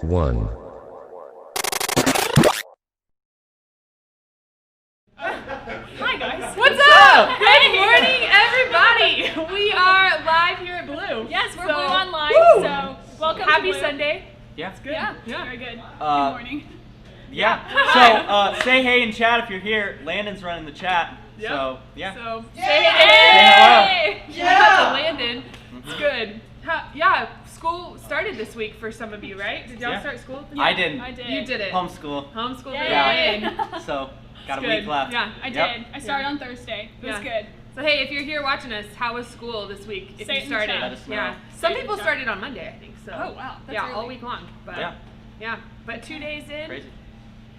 1. Hi guys. What's up? Good morning, everybody. We are live here at Blue. Yes, we're So- Blue Online. Woo! So welcome. Happy to Blue. Sunday. Yeah. Good. Yeah. Very good. Good morning. Yeah. So say hey in chat if you're here. Landon's running the chat. Yep. So yeah. So Yay! say hey. Say Shout out to Landon. It's good. Yeah, school started this week for some of you, right? Did y'all Yeah. start school? I didn't. I did. You did it. Homeschool. Homeschool Yay. day. Yeah. So got a It's week good. left. Yeah, I Yep. did. I started on Thursday. It was good. So hey, if you're here watching us, how was school this week? If Say you it in the started, chat. Let us know. yeah. Say Some it in people the chat. started on Monday, I think. So Oh wow. That's yeah, early. all week long. But Yeah. yeah. But 2 days in, Crazy.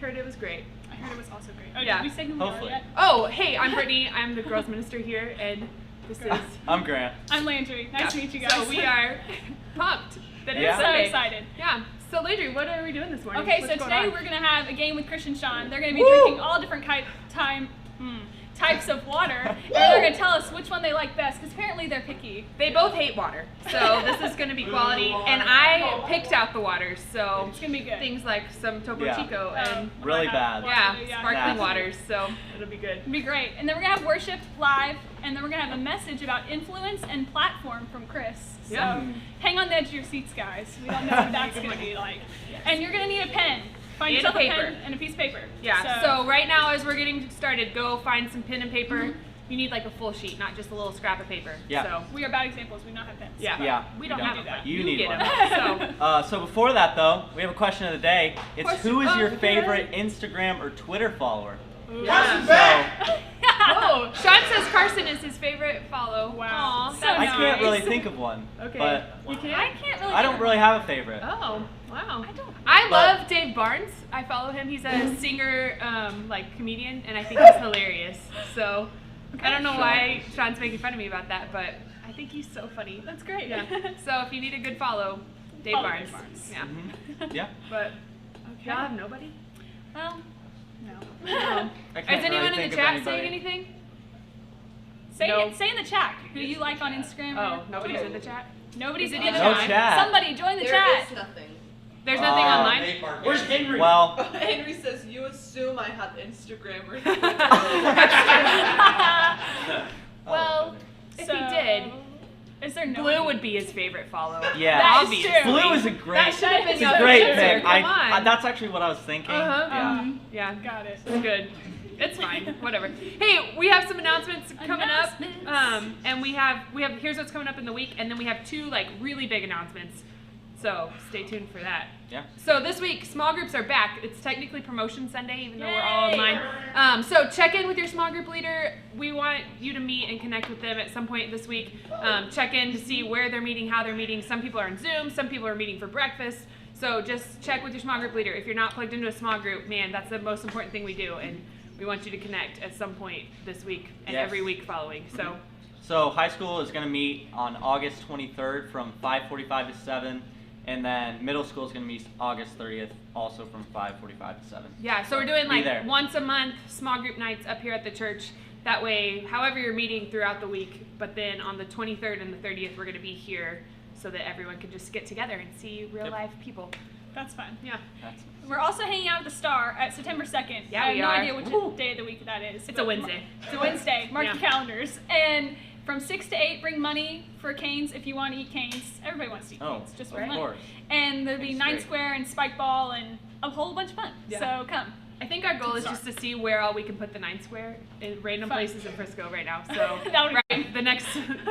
heard it was great. I heard it was also great. Oh, Yeah. did we say who we are Hopefully. yet? Oh, hey, I'm Brittany. I'm the girls minister here, and this is. I'm Grant. I'm Landry. Nice to meet you guys. So we are pumped that it's Yeah. so Sunday. excited. Yeah. So Landry, what are we doing this morning? Okay, What's so going today on? we're gonna have a game with Chris and Sean. They're gonna be Woo! drinking all different types of water, and they're gonna tell us which one they like best. Because apparently they're picky. They both hate water, so this is going to be quality. And I picked out the waters, so It's gonna be good. things like some Topo Yeah. Chico and Really bad. yeah, Yeah. sparkling Nasty. waters. So it'll be good. It'll be great. And then we're gonna have worship live, and then we're gonna have a message about influence and platform from Chris. So Yeah. hang on the edge of your seats, guys. We don't know what that's gonna be like. And you're gonna need a pen. Find And yourself a paper. pen and a piece of paper. Yeah. So right now, as we're getting started, go find some pen and paper. You need like a full sheet, not just a little scrap of paper. Yeah. So we are bad examples. We don't have pens. yeah. Yeah. We don't have that. You need get one. them. So So before that though, we have a question of the day. It's Question who is of your the favorite Instagram or Twitter follower? yeah. So Oh, Sean says Carson is his favorite follow. Wow. Aw, So that's I nice. can't really think of one. Okay. But You can't? I can't really. I don't really have a favorite. Oh, wow. I don't. I But- love Dave Barnes. I follow him. He's a singer, like comedian, and I think he's hilarious. So I don't know why Sean's making fun of me about that, but I think he's so funny. That's great. Yeah. So if you need a good follow, Dave Follow Barnes. Dave Barnes. Yeah. Mhm. Yeah. But y'all have nobody? Well, no. No. I can't Is anyone really in the think of chat saying anybody. anything? Say say in the chat who you like on Instagram. Oh, or nobody's Twitter. in the chat? Nobody's Is it in the in the chat. chat? Somebody join the There chat. is nothing. There's nothing online? Where's Henry? Well, Henry says, you assume I have Instagram or Well, if So, he did, is there no? Blue would be his favorite follow. yeah. That is Obviously. true. Blue is a great. That should have been it's your a great answer. pick. Come on. That's actually what I was thinking. Uh-huh. Yeah. Yeah. Got it. It's good. It's fine. Whatever. Hey, we have some announcements coming up. And we have here's what's coming up in the week, and then we have two like really big announcements. So stay tuned for that. Yeah. So this week, small groups are back. It's technically Promotion Sunday, even though we're all Yay! online. So check in with your small group leader. We want you to meet and connect with them at some point this week. Check in to see where they're meeting, how they're meeting. Some people are on Zoom. Some people are meeting for breakfast. So just check with your small group leader. If you're not plugged into a small group, man, that's the most important thing we do. And we want you to connect at some point this week and Yes. every week following. So So high school is going to meet on August 23rd from 5:45 to 7, and then middle school is going to meet August 30th, also from 5:45 to 7. yeah, so we're doing Be like there. once a month small group nights up here at the church. That way, however you're meeting throughout the week, but then on the 23rd and the 30th, we're going to be here so that everyone can just get together and see real Yep. life people. That's fun. Yeah. That's We're also hanging out at the Star at September 2nd. Yeah, I have we no are. idea which Woo. day of the week that is. It's but a Wednesday. It's a Wednesday. Mark Yeah. your calendars. And from 6 to 8, bring money for canes if you want to eat canes. Everybody wants to eat Oh, canes. Just of bring money. course. And there'll be That's Nine great. Square and Spike Ball and a whole bunch of fun. Yeah. So come. I think our goal is Sorry. just to see where all we can put the 9 Square in random Fun. places in Frisco right now. So That would be right, the next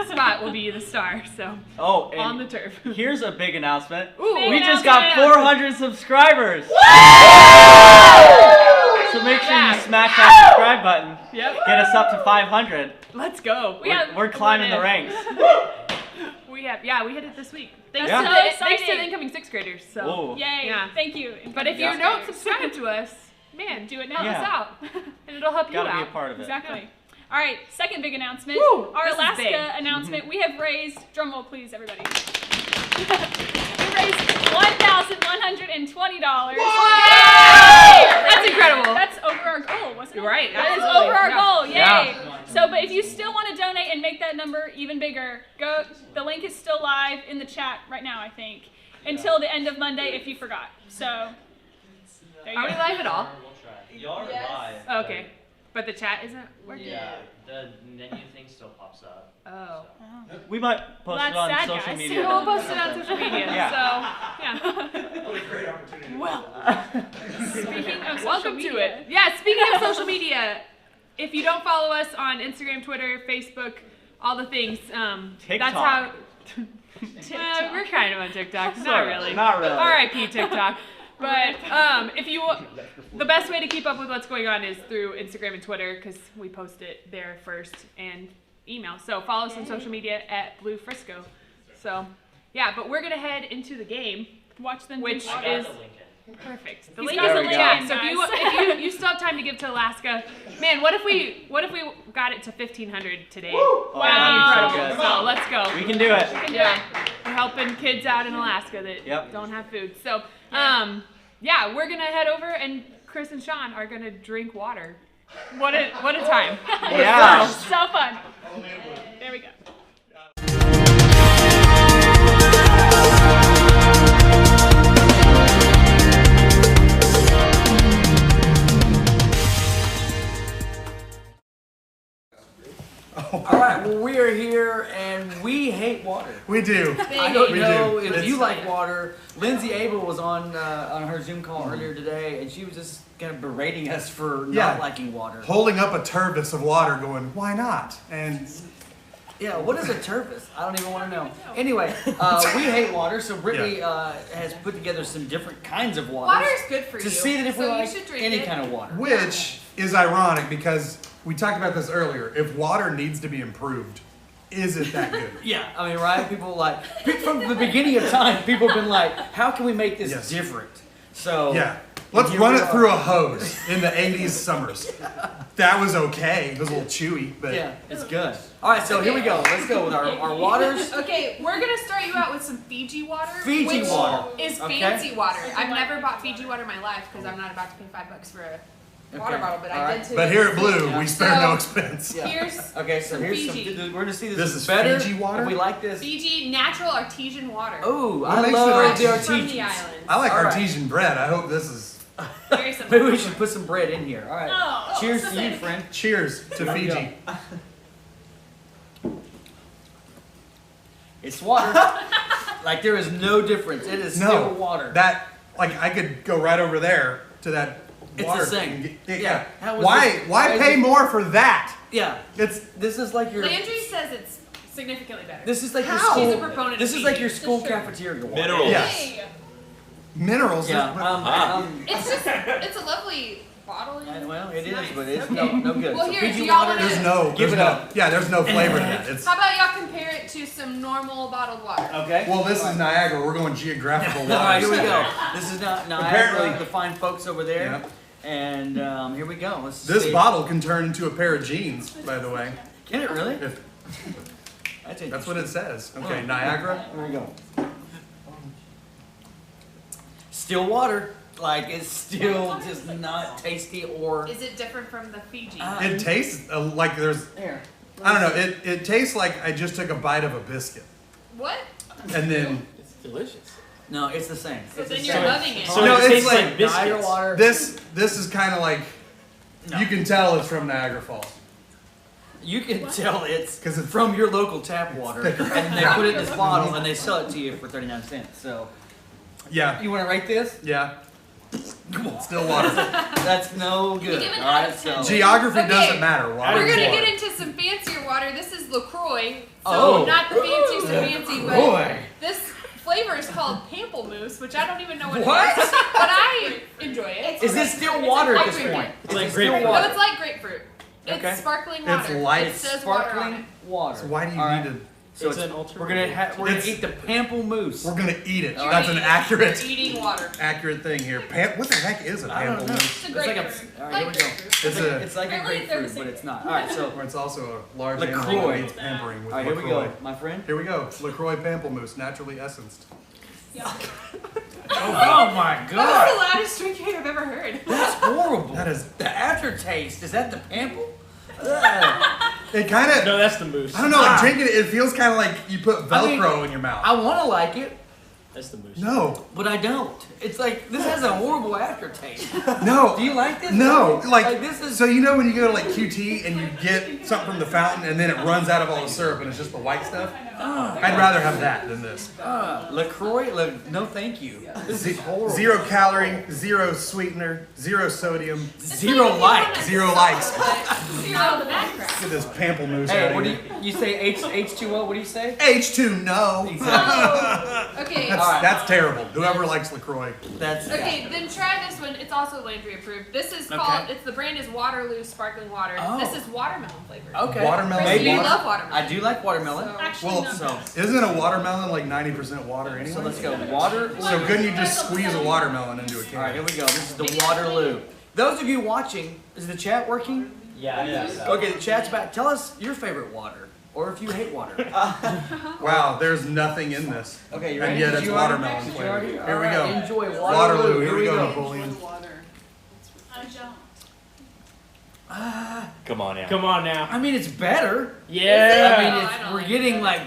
spot will be the Star. So Oh, and on the turf. here's a big announcement. Ooh, Big We just got announcement. 400 subscribers. So make sure Yeah. you smash that subscribe button. Yep. Get us up to 500. Let's go. We're climbing the ranks. We hit it this week. Thanks, Yeah. to, So the, thanks to the exciting. incoming 6th graders. So. Whoa. Yay. Yeah. Thank you. But if Yeah. you don't subscribe to us, man, Do it help now. us Yeah. out, and it'll help you Gotta be a out. part of it. Exactly. All right, second big announcement. Woo, Our this is Alaska big. announcement. We have raised, drum roll please, everybody. We raised $1,120. That's incredible. That's over our goal, wasn't it? You're right, That is absolutely, over our yeah. goal. Yay. Yeah. So, but if you still want to donate and make that number even bigger, go. The link is still live in the chat right now, I think. until the end of Monday if you forgot. So, there you Are we go. live at all? We'll try. You are Yes. live. Okay. But the chat isn't working? Yeah, the menu thing still pops up. Oh. We might post Well, it on that's sad, social guys. media. We'll post it on social media. Yeah. So, yeah. What a great opportunity. Speaking of social Welcome media, to it. Yeah, speaking of social media, if you don't follow us on Instagram, Twitter, Facebook, all the things, that's how. We're kind of on TikTok. Not Sorta, really. not really. R.I.P. TikTok. But if you, the best way to keep up with what's going on is through Instagram and Twitter because we post it there first, and email. So follow us on social media at Blue Frisco. So yeah, but we're gonna head into the game, watch them which drink I water. got the link in. perfect. The He's link got is the in the link chat. in, So guys. if you still have time to give to Alaska, man, what if we got it to 1,500 today? Oh, That'd be that'd be so incredible. good. So let's go. We can do it. Yeah, we're helping kids out in Alaska that Yep. don't have food. So, yeah, we're gonna head over, and Chris and Sean are gonna drink water. What a time! Yeah. So fun. There we go. All right, well, we are here and we hate water. We do. I don't We know do. if It's- you like water. Lindsay Abel was on her Zoom call earlier today, and she was just kind of berating us for not Yeah. liking water. Holding up a turbis of water going, why not? And Yeah, what is a turpus? I don't even want to know. Anyway, we hate water, so Brittany has put together some different kinds of water. Water is good for you. to see that if we so you like should drink any it. kind of water. which is ironic because we talked about this earlier. If water needs to be improved, is it that good? Yeah, I mean, right? People like from the beginning of time, people have been like, how can we make this Yes. different? So Yeah. Let's here run we it are. through a hose in the 80s summers. That was okay. It was a little chewy, but Yeah, it's good. All right, so here we go. Let's go with our waters. Okay, we're gonna start you out with some Fiji water. Fiji which water. is Okay. fancy water. I've never bought Fiji water in my life because I'm not about to pay $5 for a water Okay. bottle, but All I right. did today. But here at Blue, Yeah. we spare no So- expense. Yeah. Here's Okay, so here's Fiji. some. We're gonna see This is is better. Fiji water? If we like this. Fiji natural artesian water. Oh, What I makes love it the Fresh from the artesians. islands. I like All right. artesian bread. I hope this is. Very simple. Maybe we should put some bread in here. All right. Oh, Cheers so to you, good. friend. Cheers to Here we Fiji. It's water. Like there is no difference. It is No, still water. That I could go right over there to that It's water. the same. and get- Yeah. How was Why? this- Why why pay is it- more for that? Yeah. It's This is like your. Landry says it's significantly better. This is like your How? school. She's a proponent This of is like Fiji. your school It's true. cafeteria water. Minerals. Yes. Hey. minerals. Yeah. It's just, it's a lovely bottle. Well, it is, nice. but it's Okay. no good. Well, So here, Fiji do y'all water. wanna- There's no. Give there's it no, up. Yeah, there's no flavor to that. It's How about y'all compare it to some normal bottled water? Okay. well, this is Niagara. We're going geographical All right, here we waters. go. This is not Niagara, Apparently- the fine folks over there. Yep. And here we go. Let's This see. bottle can turn into a pair of jeans, by the way. Can it really? If That's what it says. Okay, Oh. Niagara. Here we go. Still water. Like it's still just not tasty or. Is it different from the Fiji? It tastes like there's. Here. I don't know. It tastes like I just took a bite of a biscuit, What? and then It's delicious. No, it's the same. So It's then the you're same. loving it. So No, it it's tastes like like biscuits. Niagara water. this is kind of like No. you can tell it's from Niagara Falls. You can tell it's 'Cause it's- from your local tap water, and they put it in this bottle and they sell it to you for 39 cents. So Yeah, you want to rate this? yeah. Come on. Still water. That's no good. give it All out right, of 10? so Geography Okay. doesn't matter. Water We're is gonna water. get into some fancier water. This is LaCroix. So Oh. not the fanciest of fancy, but Boy. this flavor is called pamplemousse, which I don't even know what, What? it is. But I enjoy it. is this still water at like this drinking. point? It's like it still grapefruit. No, water? it's like grapefruit. It's Okay. sparkling It's water. light. It says water on it. Sparkling water. So why do you All right. need to? So It's an alternative. we're gonna It's- eat the pamplemousse. We're gonna eat it. All That's right. an accurate Eating water. thing here. What the heck is a I don't know. pamplemousse? It's a It's like a. grapefruit. All right, here we go. It's a It's like a Apparently they're the grapefruit, same but it's thing. not. All right, so where it's also a large LaCroix. animal that needs pampering with all right, here we LaCroix. go, my friend. Here we go. LaCroix pamplemousse, naturally essenced. Oh my That was god, the loudest drinking I've ever heard. that's horrible. That is. The aftertaste. Is that the pample? Ugh. It kind of. No, that's the moose. I don't know. Like drinking it, it feels kind of like you put I mean, Velcro in your mouth. I want to like it. That's the moose. No, But I don't. It's like this has a horrible aftertaste. no. Do you like this? No, like this is. so you know when you go to like QT and you get something from the fountain and then it runs out of all the syrup and it's just the white stuff? I'd rather have that than this. LaCroix, no thank you. This is horrible. 0 calorie, 0 sweetener, 0 sodium, 0 likes. 0 likes. Zero the background. Get this pamplemousse Hey, out what of do here. you say? H2O. What do you say? H2, no. Okay. That's terrible. Whoever likes LaCroix. That's Okay, then try this one. It's also Landry approved. This is called. Okay. It's the brand is Waterloo Sparkling Water. Oh. This is watermelon flavored. Okay. Watermelon Chris, you water? love watermelon. I do like watermelon. So- Actually, Well, no. So, Isn't a watermelon like 90% water anyway? so let's go. Water. So couldn't you just squeeze a watermelon into a All right, here can? we go. This is the Waterloo. Those of you watching, is the chat working? Yeah. Okay, the chat's back. Tell us your favorite water, or if you hate water. Wow, there's nothing in this. Okay, you And ready? yet Did it's you already- watermelon did you flavored. already? Here All we right, go. Enjoy Waterloo. Here we go, Water. Napoleon. I don't. Come on now. Come on now. I mean, it's better. Yeah. I mean, I it's, don't we're like getting it. like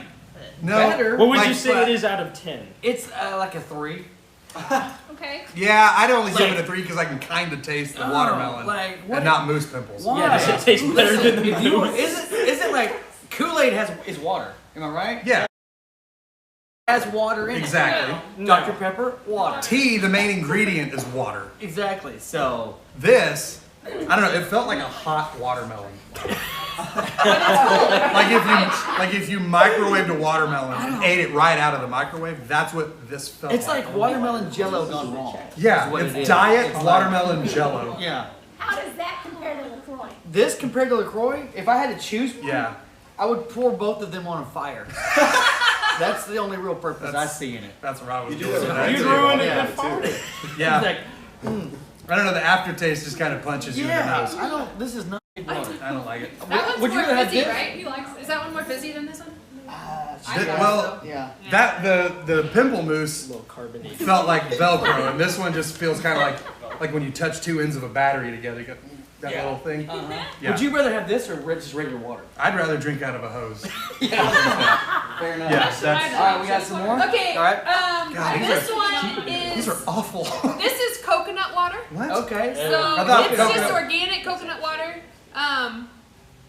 No. better. What would Like, you say it is out of 10? It's like a 3. Okay. Yeah, I'd only give Like- it a 3 because I can kind of taste the Oh, watermelon like, what- and not moose pimples. Why? Yeah, does it taste better than the If you- moose? Isn't like Kool-Aid is water? Am I right? Yeah, It has water in exactly. it. Dr. Pepper, water. Tea, the main ingredient is water. Exactly. So This, I don't know, it felt like a hot watermelon. like if you microwaved a watermelon and ate it right out of the microwave, that's what this felt it's like watermelon Jello gone wrong. Yeah, is what it's it is. diet It's like- watermelon jello. Yeah. How does that compare to LaCroix? This compared to LaCroix, if I had to choose one, Yeah. I would pour both of them on a fire. That's the only real purpose I see in it. That's what I was You do doing. that with You that too. ruined it Yeah. before. Yeah. It's like, I don't know, the aftertaste just kind of punches you in the yeah, nose. I don't. This is not good water. I don't like it. That one's Would you more rather have fizzy, this? right? He likes. Is that one more fizzy than this one? Well, Yeah. that the pimple mousse A little carbonated. felt like Velcro, and this one just feels kind of like when you touch 2 ends of a battery together. You got that Yeah. little thing. Yeah. Would you rather have this or just regular water? I'd rather drink out of a hose. Fair enough. Yeah, that's. All right, we got some more. Okay. All right. God, This one These is. are awful. This is coconut water. What? Okay. So I thought it's just coconut- organic coconut water.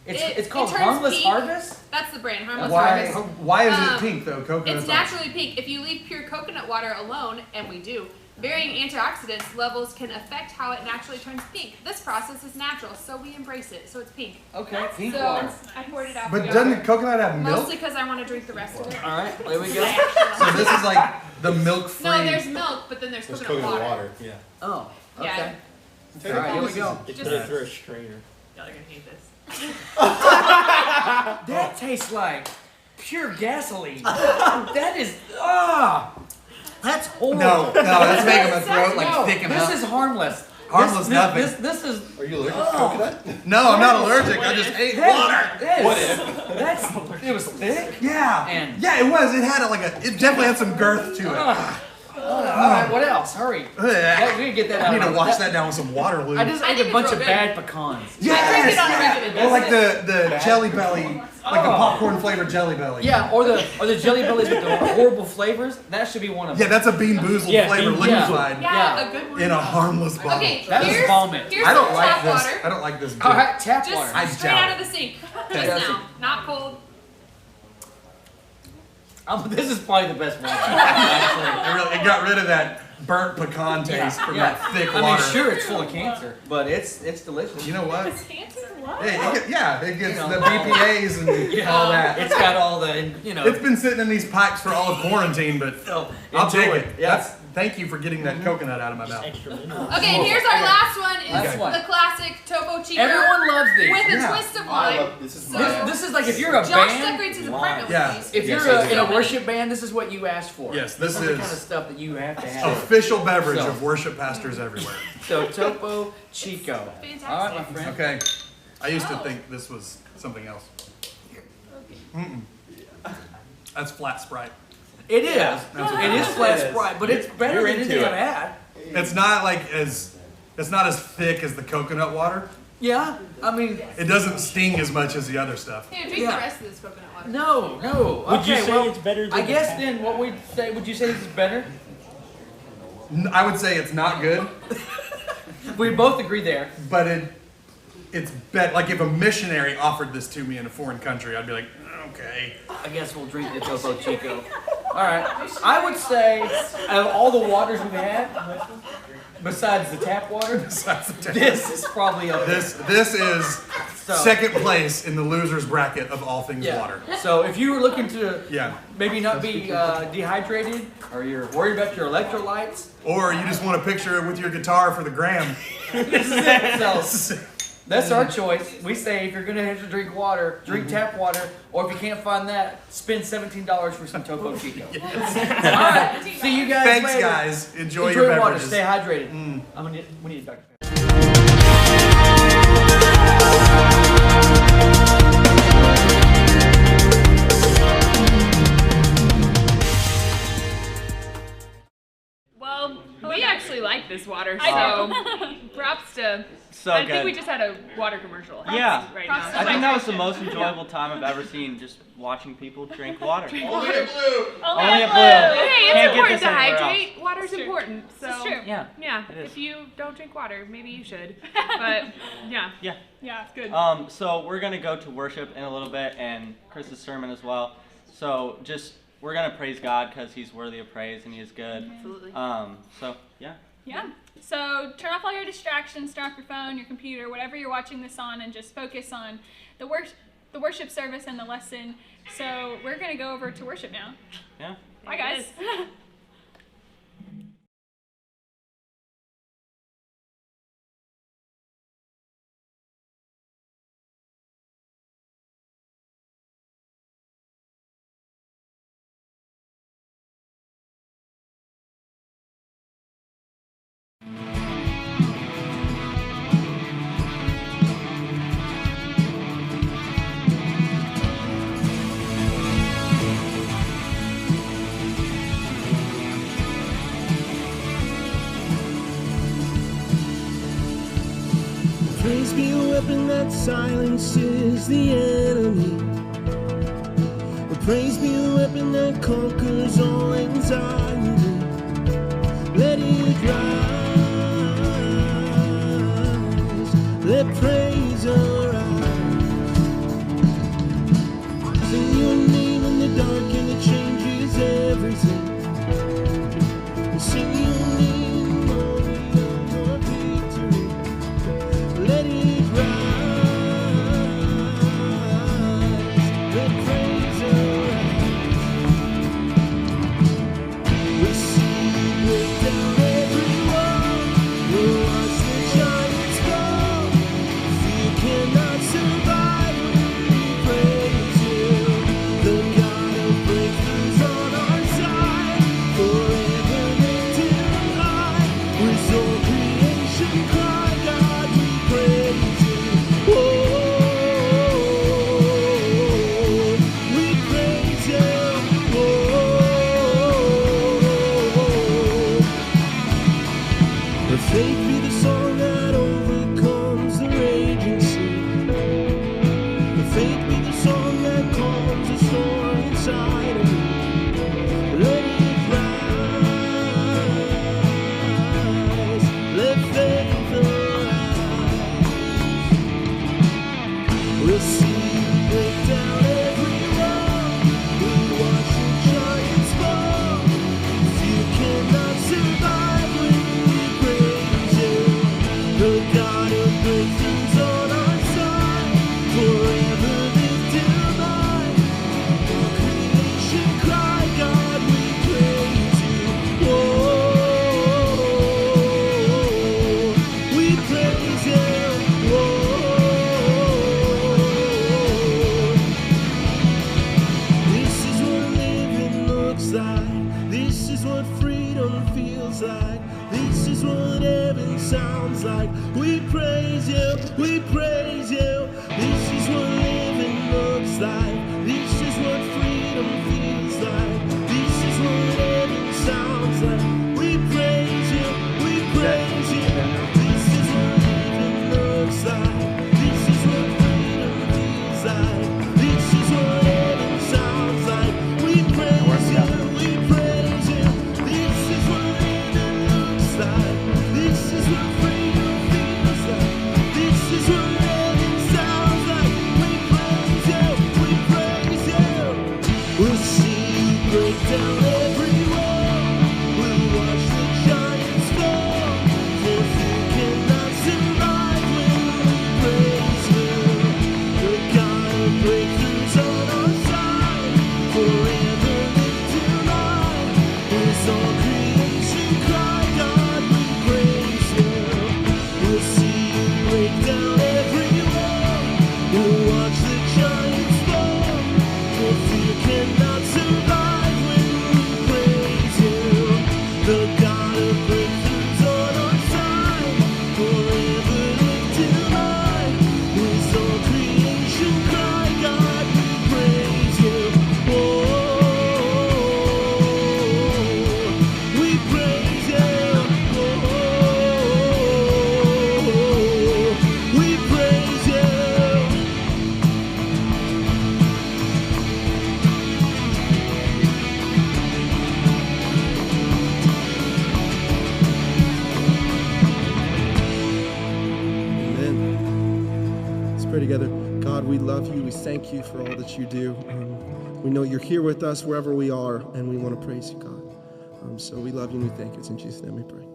It's called it turns Harmless pink. Harvest. That's the brand, Harmless Why? Harvest. Why is it Um, pink though? Coconut's It's naturally pink. If you leave pure coconut water alone, and we do, varying antioxidant levels can affect how it naturally turns pink. This process is natural, so we embrace it. So it's pink. Okay. Pink So water. I poured it out. But for you. doesn't coconut have milk? Mostly because I want to drink the rest of it. All right. There we go. So this is like the milk-free. No, there's milk, but then there's There's coconut coconut water. water. Yeah. Oh. Okay. Yeah. All right. Here we go. They Just- put it through a strainer. Y'all are gonna hate this. That tastes like pure gasoline. That is that's horrible. No, that's making my throat like No, thicken this up. is harmless. Harmless nothing. This is Are you allergic to coconut? No, I'm not allergic. I just ate water. That's it was thick. Yeah. And- yeah, it was. It had it definitely had some girth to it. All right. What else? Hurry. Yeah, we can get that out. I need to of wash that down with some Waterloo. I just I ate think a bunch it's of real bad pecans. yes, it on a yeah. regular Or like the Jelly Belly, like the popcorn flavored Jelly Belly. Yeah, or the Jelly Bellies with the horrible flavors. That should be one of Yeah, them. that's a Bean Boozled Yeah, flavor Bean- liquefied Yeah, a good one. in a harmless bottle. Okay, That is here's, vomit. here's I don't some like tap this. water. I don't like this. All right, tap Just water. I straight doubt out of the sink. Just That's now, not cold. This is probably the best water. It got rid of that burnt pecan taste from that thick water. I mean, sure, it's full of cancer, but it's delicious. You know what? It's cancer? What? Hey, it gets the BPAs and all that. It's got all the, It's been sitting in these pipes for all of quarantine, but I'll enjoy take it. it. Yeah. Thank you for getting that coconut out of my mouth. Extra mineral. Okay, and here's our last one. Is Last one. the classic Topo Chico Everyone loves these. with a Yeah. twist of I lime. love this. Is So- my This is like if you're a Josh band, decorates his apartment Yeah. with these. if you're Yes, in a so worship band, this is what you asked for. Yes, this is the is kind of stuff that you have to have. official beverage So. of worship pastors everywhere. So Topo Chico. Fantastic. All right, my friend. Okay. I used to think this was something else. Mm-mm. That's flat Sprite. It is. That's what It is is. flat It is. Sprite, but it's better You're than into anything it. I've had. It's not like it's not as thick as the coconut water, Yeah, I mean, It doesn't sting as much as the other stuff. Here, drink Yeah. the rest of this coconut water. no. Would you Okay, say well, it's better than I the guess tap? then what we'd say, would you say this is better? I would say it's not good, We both agree there. but it's bet. Like if a missionary offered this to me in a foreign country, I'd be like, okay. I guess we'll drink the Topo Chico. All right. I would say of all the waters we've had, besides the tap water, Besides the tap. this is probably up there. This is So- second place in the losers bracket of all things Yeah. water. So if you were looking to Yeah. maybe not be dehydrated, or you're worried about your electrolytes, Or you just want a picture with your guitar for the gram. this is it. So that's our choice. We say if you're gonna have to drink water, drink tap water, or if you can't find that, spend $17 for some Topo Chico. All right. See you guys Thanks, later. guys. Enjoy your water. beverages. Stay hydrated. We need Dr. Well, we actually like this water, so I props to. So I good. think we just had a water commercial. Yeah. Right Props now. I think that was the most enjoyable time I've ever seen, just watching people drink water. Only Only at at Blue. Blue. Hey, it's Can't get important this to anywhere hydrate. Water's It's true. important. So This is true. Yeah. yeah, It is. if you don't drink water, maybe you should. But yeah. Yeah. Yeah, good. So we're gonna go to worship in a little bit, and Chris's sermon as well. So just we're gonna praise God because He's worthy of praise and He is good. Absolutely. So yeah. Yeah. So turn off all your distractions, turn off your phone, your computer, whatever you're watching this on, and just focus on the worship service and the lesson. So we're gonna go over to worship now. Yeah. Bye, There it guys. is. Praise be a weapon that silences the enemy. Praise be a weapon that conquers all anxiety. Let it rise. Let praise arise. Sing your name in the dark and it changes everything. Sing your name, glory of your victory. Let it rise. Let praise arise. We'll see you break down every wall. We'll watch the giants fall. Fear cannot survive when we praise you. The God of breakthroughs on our side. Forever lifted high. With all creation cry, God, we praise you. Oh, we praise you. Oh, let faith be the song that overcomes the raging sea. Let faith be the song that calms the storm inside of me. Let it rise. Let faith arise. We'll see you break down every wall. We'll watch the giants fall. Fear cannot survive when we praise you. The God of breakthroughs on our side. Forever lifted high. All creation cry, God, we praise you. Oh, we praise you. Oh, pray together. God, we love you. We thank you for all that you do. We know you're here with us wherever we are, and we want to praise you, God. So we love you and we thank you. It's in Jesus' name we pray.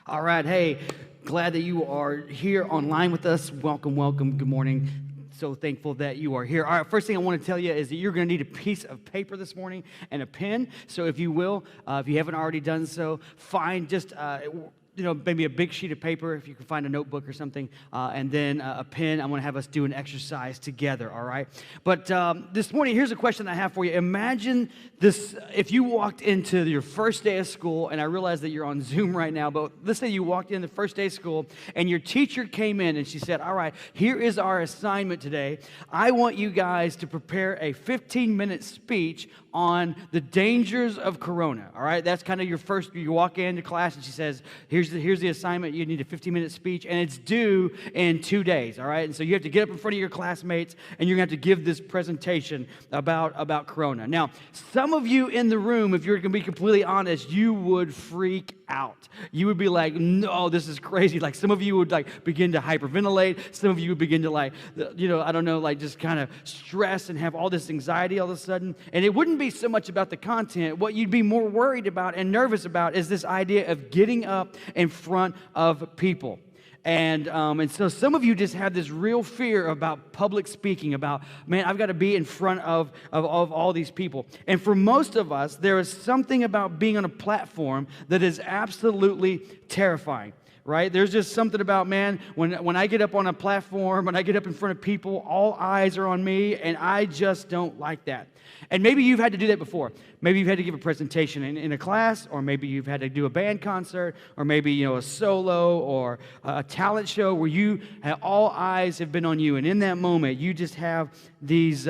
All right, hey, glad that you are here online with us. Welcome, welcome, good morning. So thankful that you are here. All right, first thing I want to tell you is that you're going to need a piece of paper this morning and a pen. So if you will, if you haven't already done so, find just maybe a big sheet of paper, if you can find a notebook or something, and then a pen. I'm going to have us do an exercise together, all right? But this morning, here's a question I have for you. Imagine this, if you walked into your first day of school, and I realize that you're on Zoom right now, but let's say you walked in the first day of school, and your teacher came in, and she said, all right, here is our assignment today. I want you guys to prepare a 15-minute speech on the dangers of Corona, all right? That's kind of your first, you walk into class, and she says, here's the assignment. You need a 15-minute speech, and it's due in 2 days, all right? And so you have to get up in front of your classmates, and you're going to have to give this presentation about Corona. Now, some of you in the room, if you're going to be completely honest, you would freak out. You would be like, no, this is crazy. Like, some of you would, like, begin to hyperventilate. Some of you would begin to, like, just kind of stress and have all this anxiety all of a sudden. And it wouldn't be so much about the content. What you'd be more worried about and nervous about is this idea of getting up in front of people. And so some of you just have this real fear about public speaking, about, man, I've got to be in front of all these people. And for most of us, there is something about being on a platform that is absolutely terrifying. Right? There's just something about, man, when I get up on a platform, when I get up in front of people, all eyes are on me, and I just don't like that. And maybe you've had to do that before. Maybe you've had to give a presentation in a class, or maybe you've had to do a band concert, or maybe, a solo or a talent show where all eyes have been on you. And in that moment, you just have these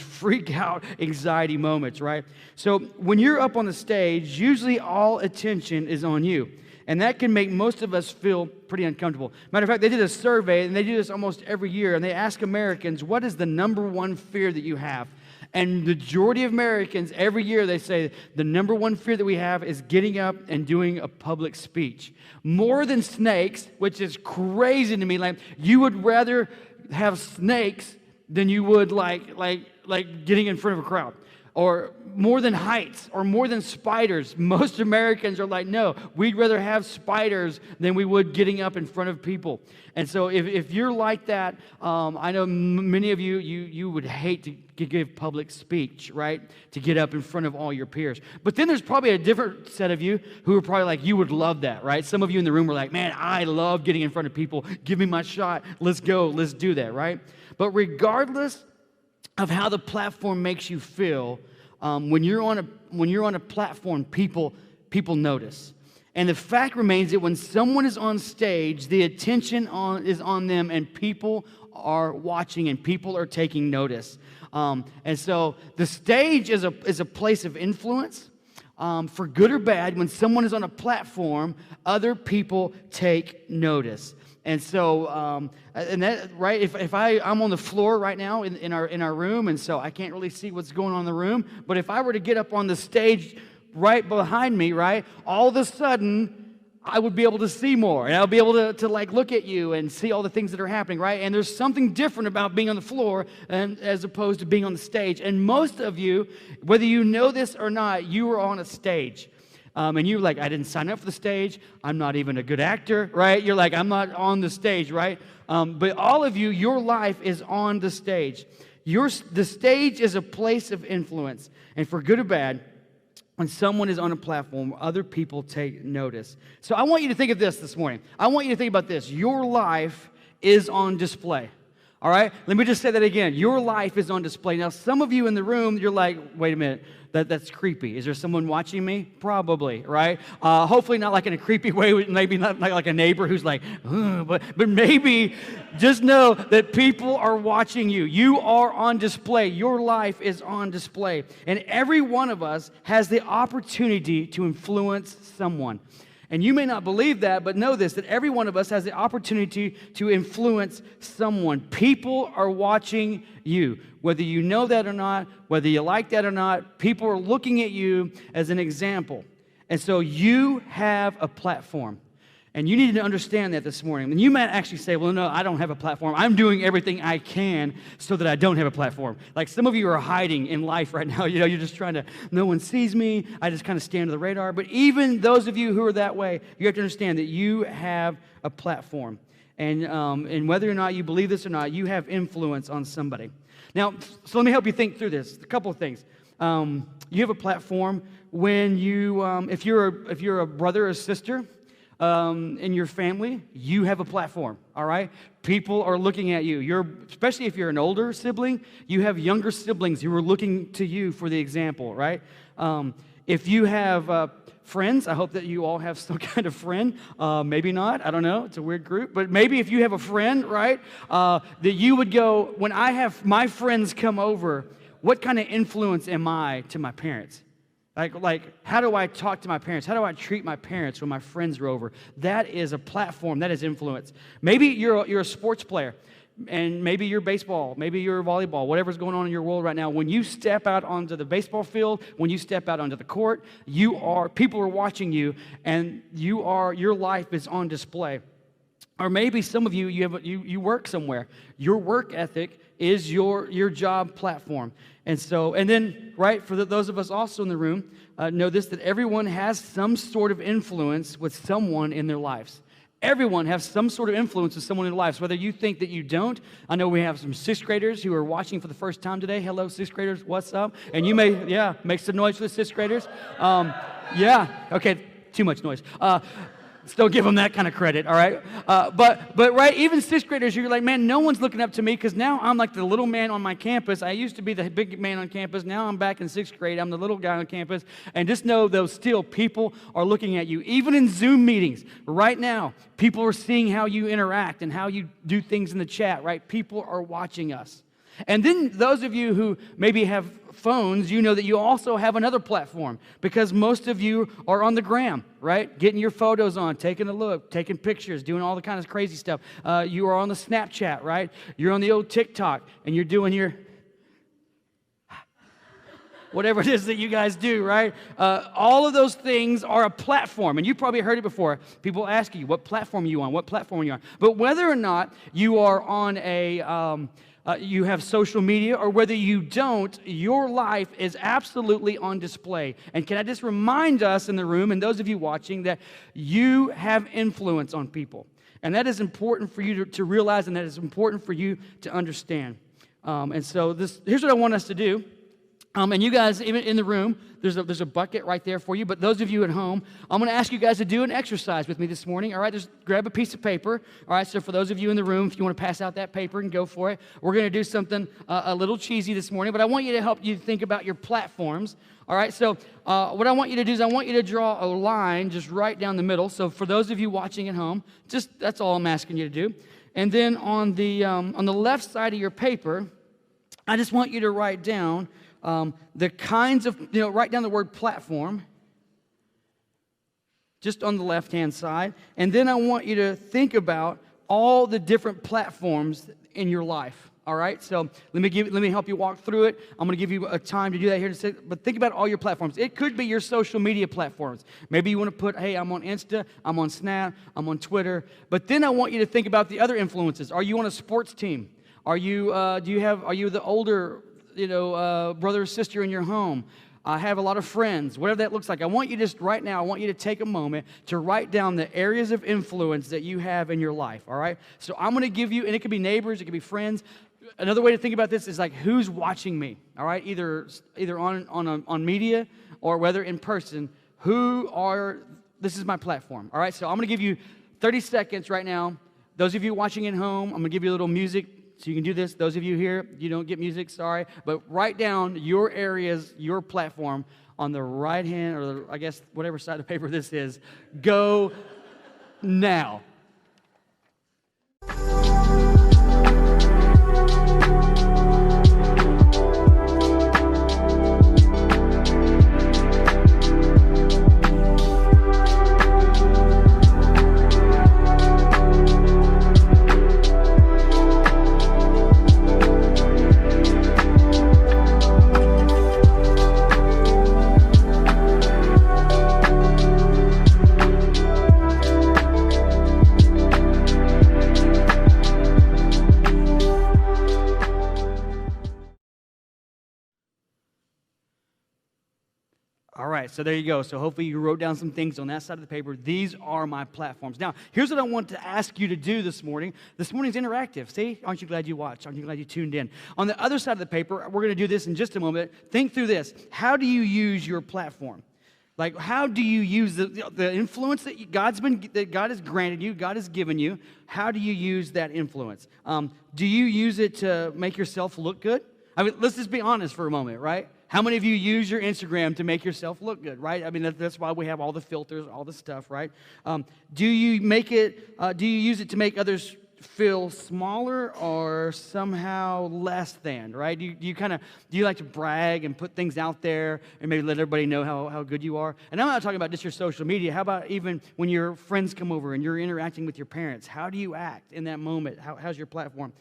freak out anxiety moments, right? So when you're up on the stage, usually all attention is on you. And that can make most of us feel pretty uncomfortable. Matter of fact, they did a survey, and they do this almost every year, and they ask Americans, what is the number one fear that you have? And the majority of Americans, every year, they say the number one fear that we have is getting up and doing a public speech. More than snakes, which is crazy to me. Like, you would rather have snakes than you would like getting in front of a crowd. Or more than heights, or more than spiders. Most Americans are like, no, we'd rather have spiders than we would getting up in front of people. And so if you're like that, I know many of you would hate to give public speech, right? To get up in front of all your peers. But then there's probably a different set of you who are probably like, you would love that, right? Some of you in the room were like, man, I love getting in front of people. Give me my shot. Let's go. Let's do that, right? But regardless of how the platform makes you feel, when you're on a platform, people notice. And the fact remains that when someone is on stage, the attention is on them, and people are watching, and people are taking notice. And so the stage is a place of influence. For good or bad, when someone is on a platform, other people take notice. And so, and that, right, if I'm on the floor right now in our room, and so I can't really see what's going on in the room, but if I were to get up on the stage right behind me, right, all of a sudden, I would be able to see more, and I'll be able to like look at you and see all the things that are happening, right? And there's something different about being on the floor as opposed to being on the stage. And most of you, whether you know this or not, you are on a stage. And you're like, I didn't sign up for the stage. I'm not even a good actor, right? You're like, I'm not on the stage, right? But all of you, your life is on the stage. The stage is a place of influence. And for good or bad, when someone is on a platform, other people take notice. So I want you to think of this morning. I want you to think about this. Your life is on display. All right? Let me just say that again. Your life is on display. Now, some of you in the room, you're like, wait a minute, that's creepy. Is there someone watching me? Probably, right? Hopefully not like in a creepy way, maybe not like a neighbor who's like, but maybe just know that people are watching you. You are on display. Your life is on display. And every one of us has the opportunity to influence someone. And you may not believe that, but know this, that every one of us has the opportunity to influence someone. People are watching you. Whether you know that or not, whether you like that or not, people are looking at you as an example. And so you have a platform. And you need to understand that this morning. And you might actually say, well, no, I don't have a platform. I'm doing everything I can so that I don't have a platform. Like some of you are hiding in life right now. You know, you're just trying to, no one sees me. I just kind of stay under the radar. But even those of you who are that way, you have to understand that you have a platform. And whether or not you believe this or not, you have influence on somebody. Now, so let me help you think through this. A couple of things. You have a platform when you, if you're a brother or sister, in your family, you have a platform, all right? People are looking at you. Especially if you're an older sibling, you have younger siblings who are looking to you for the example, right? If you have friends, I hope that you all have some kind of friend. Maybe not, I don't know, it's a weird group. But maybe if you have a friend, right, that you would go, when I have my friends come over, what kind of influence am I to my parents? Like, how do I talk to my parents? How do I treat my parents when my friends are over? That is a platform. That is influence. Maybe you're a sports player, and maybe you're baseball, maybe you're volleyball, whatever's going on in your world right now. When you step out onto the baseball field, when you step out onto the court, people are watching you, and your life is on display. Or maybe some of you, you work somewhere. Your work ethic is your job platform. And then, right, for those of us also in the room, know this, that everyone has some sort of influence with someone in their lives. Everyone has some sort of influence with someone in their lives, whether you think that you don't. I know we have some sixth graders who are watching for the first time today. Hello, sixth graders, what's up? And you may, make some noise for the sixth graders. Okay, too much noise. Don't give them that kind of credit, all right? But right, even sixth graders, you're like, man, no one's looking up to me because now I'm like the little man on my campus. I used to be the big man on campus. Now I'm back in sixth grade. I'm the little guy on campus. And just know, though, still people are looking at you. Even in Zoom meetings, right now, people are seeing how you interact and how you do things in the chat, right? People are watching us. And then those of you who maybe have phones, you know that you also have another platform because most of you are on the gram, right? Getting your photos on, taking a look, taking pictures, doing all the kind of crazy stuff. You are on the Snapchat, right? You're on the old TikTok, and you're doing your whatever it is that you guys do, right? All of those things are a platform, and you probably heard it before. People ask you, what platform are you on? What platform are you on? But whether or not you are on you have social media, or whether you don't, your life is absolutely on display. And can I just remind us in the room, and those of you watching, that you have influence on people. And that is important for you to realize, and that is important for you to understand. And so here's what I want us to do. And you guys, even in the room, there's a bucket right there for you. But those of you at home, I'm going to ask you guys to do an exercise with me this morning. All right, just grab a piece of paper. All right, so for those of you in the room, if you want to pass out that paper and go for it, we're going to do something a little cheesy this morning. But I want you to help you think about your platforms. All right, so what I want you to do is I want you to draw a line just right down the middle. So for those of you watching at home, that's all I'm asking you to do. And then on the left side of your paper, I just want you to write down the kinds of, write down the word platform just on the left-hand side. And then I want you to think about all the different platforms in your life. All right, so let me help you walk through it. I'm going to give you a time to do that here in a second, but think about all your platforms. It could be your social media platforms.Maybe you want to put, hey, I'm on Insta, I'm on Snap, I'm on Twitter. But then I want you to think about the other influences. Are you on a sports team? Are you the older, brother or sister in your home? I have a lot of friends, whatever that looks like. I want you to take a moment to write down the areas of influence that you have in your life, all right? So I'm going to give you, and it could be neighbors, it could be friends. Another way to think about this is like, who's watching me, all right? Either on media or whether in person, this is my platform, all right? So I'm going to give you 30 seconds right now. Those of you watching at home, I'm going to give you a little music So you can do this. Those of you here, you don't get music, sorry. But write down your areas, your platform on the right hand, or I guess whatever side of the paper this is. Go now. All right, so there you go. So hopefully you wrote down some things on that side of the paper. These are my platforms. Now, here's what I want to ask you to do this morning. This morning's interactive. See? Aren't you glad you watched? Aren't you glad you tuned in? On the other side of the paper, we're going to do this in just a moment. Think through this. How do you use your platform? Like, how do you use the influence that God has granted you, God has given you? How do you use that influence? Do you use it to make yourself look good? I mean, let's just be honest for a moment, right? How many of you use your Instagram to make yourself look good, right? I mean, that's why we have all the filters, all the stuff, right? Do you use it to make others feel smaller or somehow less than, right? Do you like to brag and put things out there and maybe let everybody know how good you are? And I'm not talking about just your social media. How about even when your friends come over and you're interacting with your parents? How do you act in that moment? How's your platform?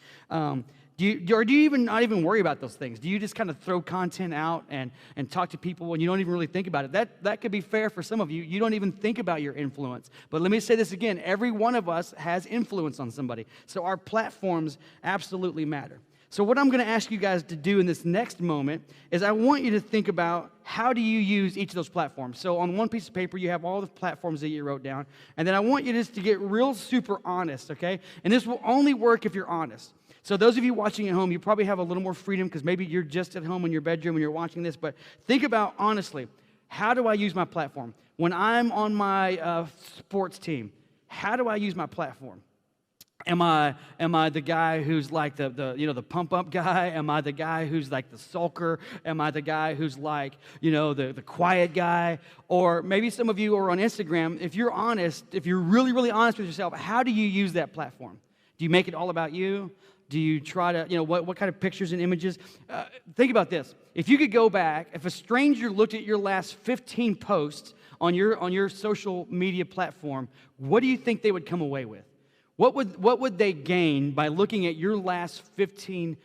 Do you even not even worry about those things? Do you just kind of throw content out and talk to people and you don't even really think about it? That could be fair for some of you. You don't even think about your influence. But let me say this again. Every one of us has influence on somebody. So our platforms absolutely matter. So what I'm going to ask you guys to do in this next moment is I want you to think about how do you use each of those platforms. So on one piece of paper, you have all the platforms that you wrote down. And then I want you just to get real super honest, okay? And this will only work if you're honest. So those of you watching at home, you probably have a little more freedom because maybe you're just at home in your bedroom and you're watching this. But think about, honestly, how do I use my platform? When I'm on my sports team, how do I use my platform? Am I the guy who's like the pump up guy? Am I the guy who's like the sulker? Am I the guy who's like, the quiet guy? Or maybe some of you are on Instagram. If you're honest, if you're really, really honest with yourself, how do you use that platform? Do you make it all about you? Do you try to, what kind of pictures and images? Think about this. If you could go back, if a stranger looked at your last 15 posts on your social media platform, what do you think they would come away with? What would they gain by looking at your last 15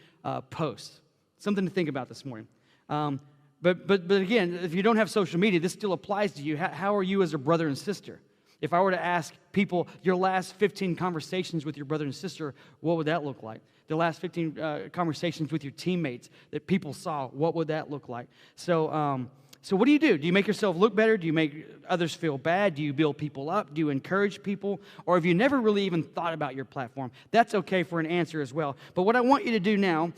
posts? Something to think about this morning. But again, if you don't have social media, this still applies to you. How are you as a brother and sister? If I were to ask people your last 15 conversations with your brother and sister, what would that look like? The last 15 conversations with your teammates that people saw, what would that look like? So what do? Do you make yourself look better? Do you make others feel bad? Do you build people up? Do you encourage people? Or have you never really even thought about your platform? That's okay for an answer as well. But what I want you to do now,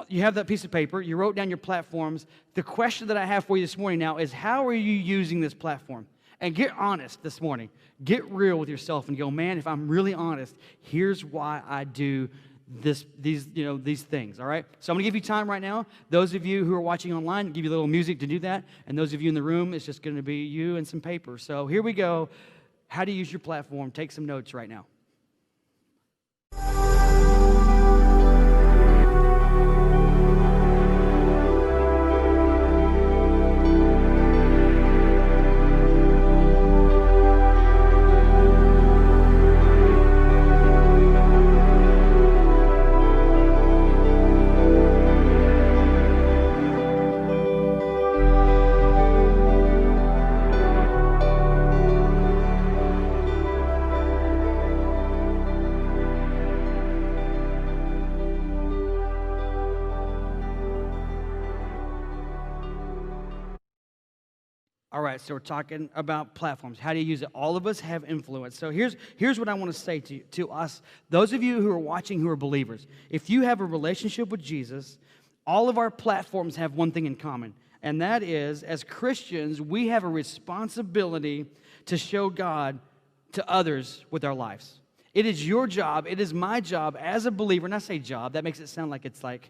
you have that piece of paper. You wrote down your platforms. The question that I have for you this morning now is, how are you using this platform? And get honest this morning. Get real with yourself and go, man, if I'm really honest, here's why I do these things, all right? So I'm going to give you time right now. Those of you who are watching online, give you a little music to do that. And those of you in the room, it's just going to be you and some paper. So here we go. How to use your platform. Take some notes right now. All right, so we're talking about platforms. How do you use it? All of us have influence. So here's what I want to say to us, those of you who are watching who are believers. If you have a relationship with Jesus, all of our platforms have one thing in common, and that is, as Christians, we have a responsibility to show God to others with our lives. It is your job. It is my job as a believer. And I say job, that makes it sound like it's like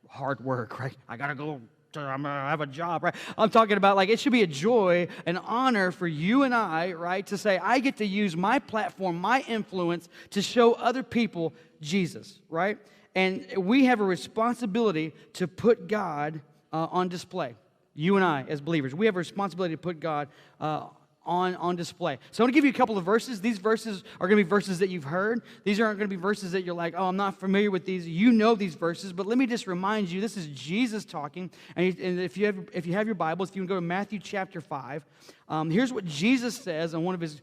hard work, right? I got to go. I'm gonna have a job, right? I'm talking about like it should be a joy, an honor for you and I, right, to say I get to use my platform, my influence to show other people Jesus, right? And we have a responsibility to put God on display. You and I, as believers, we have a responsibility to put God on display. So I want to give you a couple of verses. These verses are going to be verses that you've heard. These aren't going to be verses that you're like, oh, I'm not familiar with these. You know these verses, but let me just remind you, this is Jesus talking. And if you have your Bibles, if you can go to Matthew chapter 5, here's what Jesus says on one of his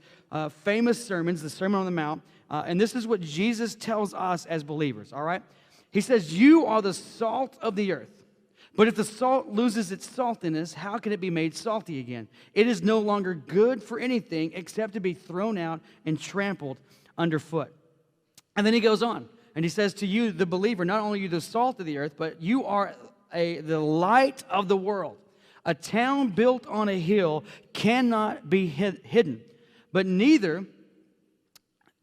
famous sermons, the Sermon on the Mount. And this is what Jesus tells us as believers, all right? He says, you are the salt of the earth. But if the salt loses its saltiness, how can it be made salty again? It is no longer good for anything except to be thrown out and trampled underfoot. And then he goes on, and he says to you, the believer, not only are you the salt of the earth, but you are the light of the world. A town built on a hill cannot be hidden, but neither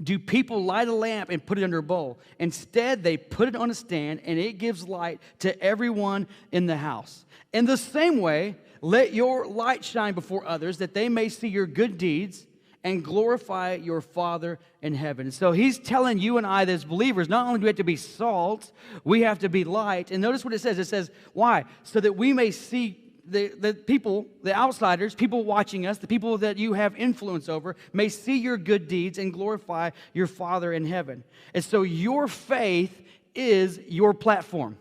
do people light a lamp and put it under a bowl. Instead, they put it on a stand, and it gives light to everyone in the house. In the same way, let your light shine before others, that they may see your good deeds and glorify your Father in heaven. So he's telling you and I as believers, not only do we have to be salt, we have to be light. And notice what it says. It says, why? So that we may see the people, the outsiders, people watching us, the people that you have influence over, may see your good deeds and glorify your Father in heaven. And so your faith is your platform.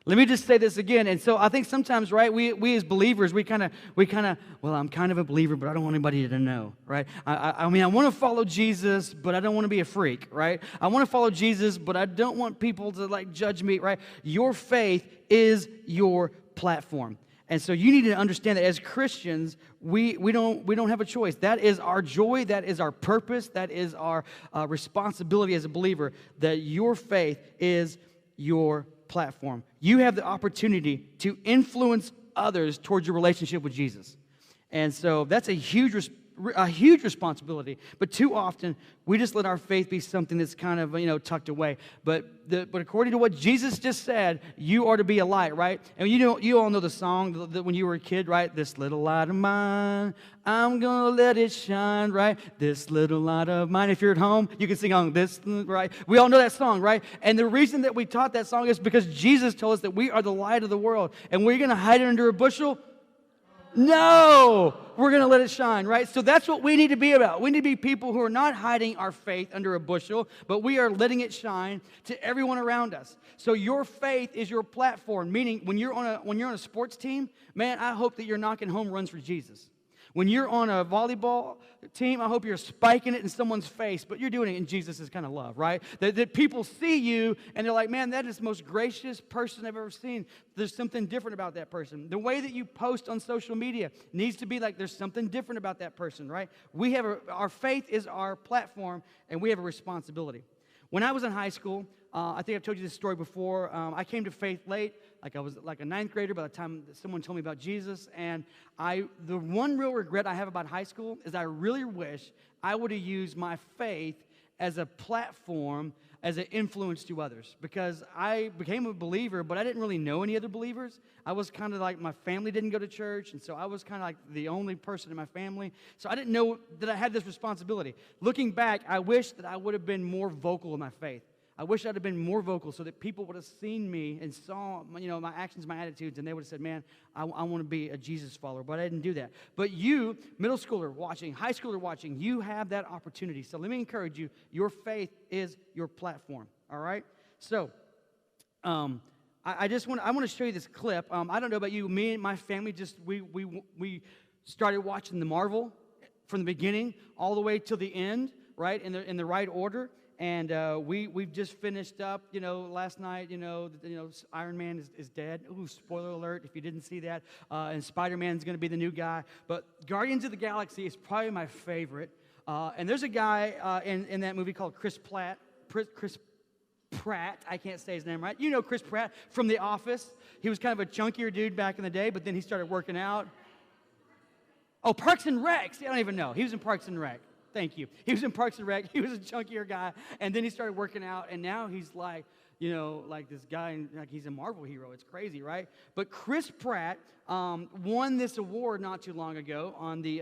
Let me just say this again. And so I think sometimes, right, we as believers, we kind of, well, I'm kind of a believer, but I don't want anybody to know, right? I mean, I want to follow Jesus, but I don't want to be a freak, right? I want to follow Jesus, but I don't want people to, like, judge me, right? Your faith is your platform. And so you need to understand that as Christians, we don't have a choice. That is our joy. That is our purpose. That is our responsibility as a believer, that your faith is your platform. You have the opportunity to influence others towards your relationship with Jesus. And so that's a huge responsibility. But too often, we just let our faith be something that's kind of, tucked away. But according to what Jesus just said, you are to be a light, right? And you all know the song that when you were a kid, right? This little light of mine, I'm gonna let it shine, right? This little light of mine. If you're at home, you can sing on this, right? We all know that song, right? And the reason that we taught that song is because Jesus told us that we are the light of the world. And we're gonna hide it under a bushel? No, we're going to let it shine, right? So that's what we need to be about. We need to be people who are not hiding our faith under a bushel, but we are letting it shine to everyone around us. So your faith is your platform, meaning when you're on a sports team, man, I hope that you're knocking home runs for Jesus. When you're on a volleyball team, I hope you're spiking it in someone's face, but you're doing it in Jesus' kind of love, right? That people see you, and they're like, man, that is the most gracious person I've ever seen. There's something different about that person. The way that you post on social media needs to be like there's something different about that person, right? Our faith is our platform, and we have a responsibility. When I was in high school, I think I've told you this story before. I came to faith late. Like I was like a ninth grader by the time someone told me about Jesus. And the one real regret I have about high school is I really wish I would have used my faith as a platform, as an influence to others. Because I became a believer, but I didn't really know any other believers. I was kind of like, my family didn't go to church, and so I was kind of like the only person in my family. So I didn't know that I had this responsibility. Looking back, I wish that I would have been more vocal in my faith. I wish I'd have been more vocal so that people would have seen me and saw, my actions, my attitudes, and they would have said, man, I want to be a Jesus follower. But I didn't do that. But you, middle schooler watching, high schooler watching, you have that opportunity. So let me encourage you, your faith is your platform, all right? So I want to show you this clip. I don't know about you, me and my family we started watching the Marvel from the beginning all the way till the end, right, in the right order. And we've just finished up, last night, Iron Man is dead. Ooh, spoiler alert if you didn't see that. And Spider-Man's going to be the new guy. But Guardians of the Galaxy is probably my favorite. And there's a guy in that movie called Chris Pratt. I can't say his name right. You know Chris Pratt from The Office. He was kind of a chunkier dude back in the day, but then he started working out. Oh, Parks and Rec. See, I don't even know. He was in Parks and Rec. Thank you. He was in Parks and Rec. He was a chunkier guy, and then he started working out, and now he's like, like this guy, like he's a Marvel hero. It's crazy, right? But Chris Pratt won this award not too long ago,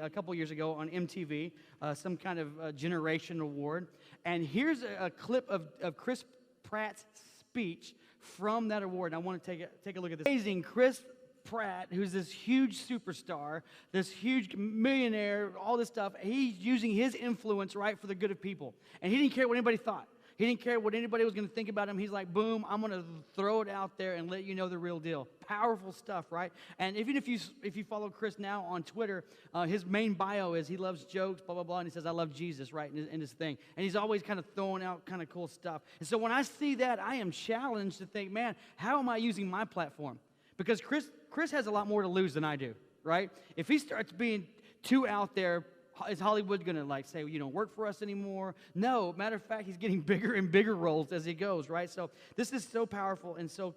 a couple years ago on MTV, some kind of generation award. And here's a clip of Chris Pratt's speech from that award. And I want to take a look at this. Amazing Chris Pratt, who's this huge superstar, this huge millionaire, all this stuff. He's using his influence, right, for the good of people. And he didn't care what anybody thought. He didn't care what anybody was going to think about him. He's like, boom, I'm going to throw it out there and let you know the real deal. Powerful stuff, right? And even if you follow Chris now on Twitter, his main bio is he loves jokes, blah, blah, blah, and he says, I love Jesus, right, in his thing. And he's always kind of throwing out kind of cool stuff. And so when I see that, I am challenged to think, man, how am I using my platform? Because Chris has a lot more to lose than I do, right? If he starts being too out there, is Hollywood going to say, you don't work for us anymore? No, matter of fact, he's getting bigger and bigger roles as he goes, right? So this is so powerful and so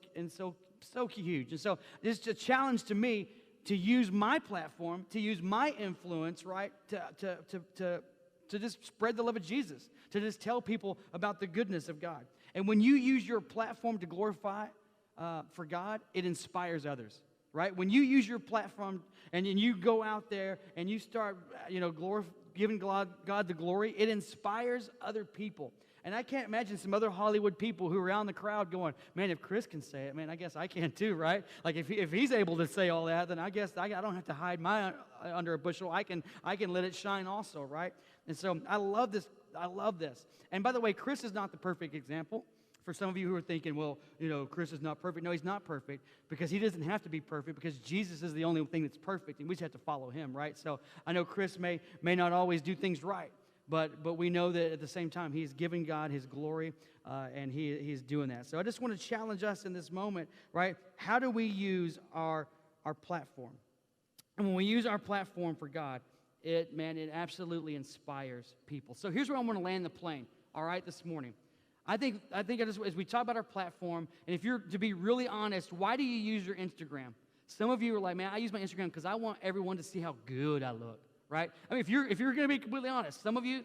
huge. And so it's a challenge to me to use my platform, to use my influence, right, to just spread the love of Jesus, to just tell people about the goodness of God. And when you use your platform to glorify for God, it inspires others. Right? When you use your platform and you go out there and you start, giving God the glory, it inspires other people. And I can't imagine some other Hollywood people who are around the crowd going, man, if Chris can say it, man, I guess I can too, right? Like if he's able to say all that, then I guess I don't have to hide my under a bushel. I can let it shine also, right? And so I love this. I love this. And by the way, Chris is not the perfect example. For some of you who are thinking, well, Chris is not perfect. No, he's not perfect because he doesn't have to be perfect because Jesus is the only thing that's perfect and we just have to follow him, right? So I know Chris may not always do things right, but we know that at the same time he's giving God his glory and he's doing that. So I just want to challenge us in this moment, right? How do we use our platform? And when we use our platform for God, it absolutely inspires people. So here's where I'm going to land the plane, all right, this morning. I think as we talk about our platform, and if you're to be really honest, why do you use your Instagram? Some of you are like, man, I use my Instagram because I want everyone to see how good I look, right? I mean, if you're going to be completely honest, some of you,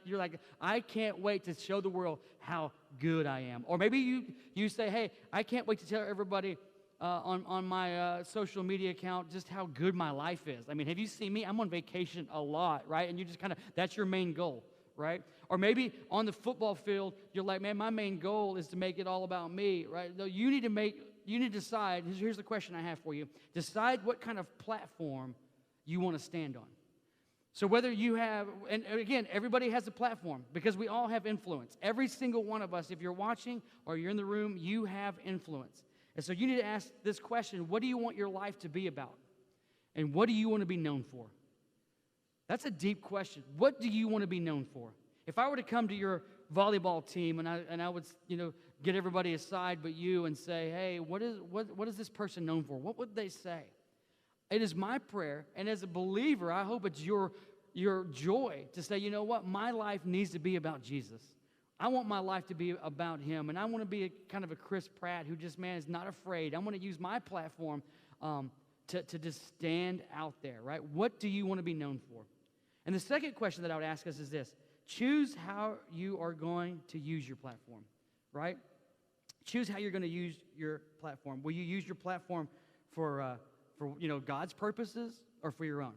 you're like, I can't wait to show the world how good I am. Or maybe you say, hey, I can't wait to tell everybody on my social media account just how good my life is. I mean, have you seen me? I'm on vacation a lot, right? And you just that's your main goal. Right? Or maybe on the football field, you're like, man, my main goal is to make it all about me, right? No, you need to decide, here's the question I have for you. Decide what kind of platform you want to stand on. So whether you have, and again, everybody has a platform because we all have influence. Every single one of us, if you're watching or you're in the room, you have influence. And so you need to ask this question, what do you want your life to be about? And what do you want to be known for? That's a deep question. What do you want to be known for? If I were to come to your volleyball team and I would, get everybody aside but you and say, hey, what is this person known for? What would they say? It is my prayer, and as a believer, I hope it's your joy to say, you know what, my life needs to be about Jesus. I want my life to be about him, and I want to be kind of a Chris Pratt who just, man, is not afraid. I want to use my platform to just stand out there, right? What do you want to be known for? And the second question that I would ask us is this. Choose how you are going to use your platform, right? Choose how you're going to use your platform. Will you use your platform for God's purposes or for your own?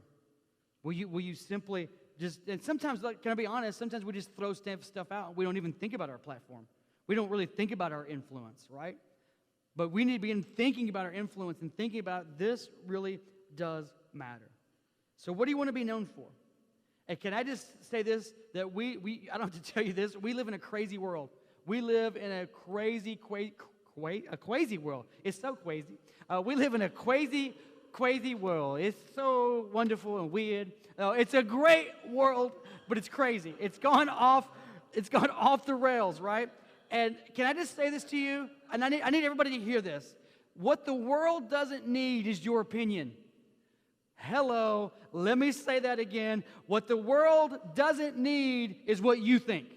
Will you simply just, and sometimes, can I be honest, sometimes we just throw stuff out. We don't even think about our platform. We don't really think about our influence, right? But we need to begin thinking about our influence and thinking about this really does matter. So what do you want to be known for? And can I just say this, that I don't have to tell you this, we live in a crazy world. We live in a crazy world. It's so crazy. We live in a crazy world. It's so wonderful and weird. It's a great world, but it's crazy. It's gone off the rails, right? And can I just say this to you? And I need everybody to hear this. What the world doesn't need is your opinion. Hello, let me say that again. What the world doesn't need is what you think.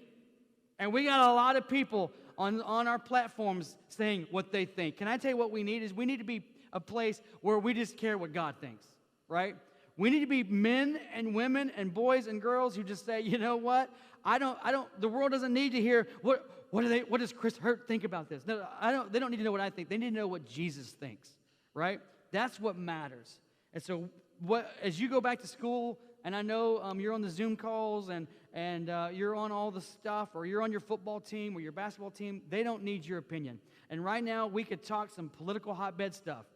And we got a lot of people on our platforms saying what they think. Can I tell you what we need is we need to be a place where we just care what God thinks, right? We need to be men and women and boys and girls who just say, you know what? The world doesn't need to hear, what does Chris Hurt think about this? No, they don't need to know what I think. They need to know what Jesus thinks, right? That's what matters. And so as you go back to school, and I know you're on the Zoom calls and you're on all the stuff, or you're on your football team or your basketball team, they don't need your opinion. And right now, we could talk some political hotbed stuff.